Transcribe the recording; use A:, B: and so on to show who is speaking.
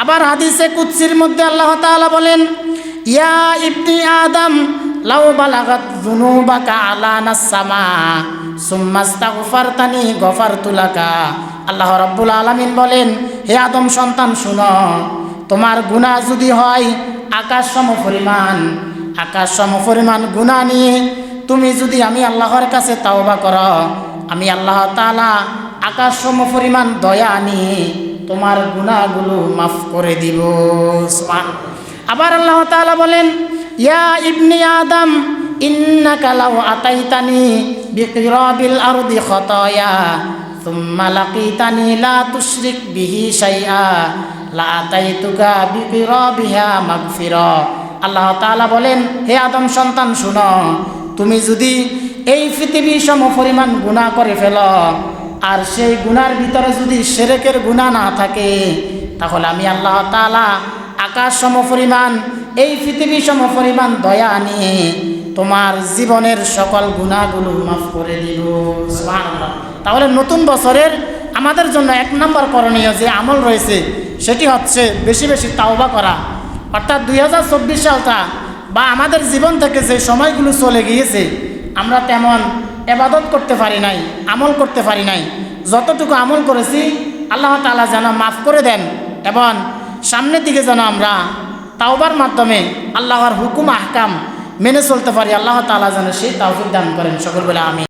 A: আবার হাদিসে কুদসির মধ্যে আল্লাহ তাআলা বলেন, ইয়া ইবনি আদম লাউ বালাগাত যুনুবাকা আলানাস সামা সুম্মা আস্তাগফারতানি গফারতু লাকা। আল্লাহ রাব্বুল আলামিন বলেন, হে আদম সন্তান শুনো, তোমার গুনাহ যদি হয় আকাশ সম পরিমাণ গুনাহ নিয়ে তুমি যদি আমি আল্লাহর কাছে তাওবা করো, আমি আল্লাহ তাআলা আকাশ সম পরিমাণ দয়া নিয়ে তোমার গুনাহগুলো মাফ করে দিব। সুবহানাল্লাহ। আবার আল্লাহ তাআলা বলেন, ইয়া ইবনি আদম ইন্নাকা লাউ আতাইতানি বিকিরাবিল আরদি খাতায়া সুম্মা লাকিতানি লা তুশরিক বিহি শাইআ লা আতাইতুকা বিকিরাবিহা মাগফিরা। আল্লাহ তাআলা বলেন, হে আদম সন্তান শুনো, তুমি যদি এই পৃথিবী সম পরিমাণ গুনাহ করে ফেলো আর সেই গুনার ভিতরে যদি শিরকের গুনাহ না থাকে, তাহলে আমি আল্লাহ তাআলা আকাশ সম পরিমাণ এই পৃথিবী সম পরিমাণ দয়া নিয়ে তোমার জীবনের সকল গুনাহগুলো মাফ করে দিব। সুবহানাল্লাহ। তাহলে নতুন বছরের আমাদের জন্য 1 নম্বর করণীয় যে আমল রয়েছে সেটি হচ্ছে বেশি বেশি তাওবা করা। অর্থাৎ 2024 সালটা বা আমাদের জীবন থেকে যে সময়গুলো চলে গিয়েছে আমরা তেমন ইবাদত করতে পারি নাই, আমল করতে পারি নাই। যতটুকু আমল করেছি আল্লাহ তাআলা যেন মাফ করে দেন এবং সামনের দিকে যেন আমরা তাওবার মাধ্যমে আল্লাহর হুকুম আহকাম মেনে চলতে পারি। আল্লাহ তাআলা যেন সেই তৌফিক দান করেন। সকল বলে আমিন।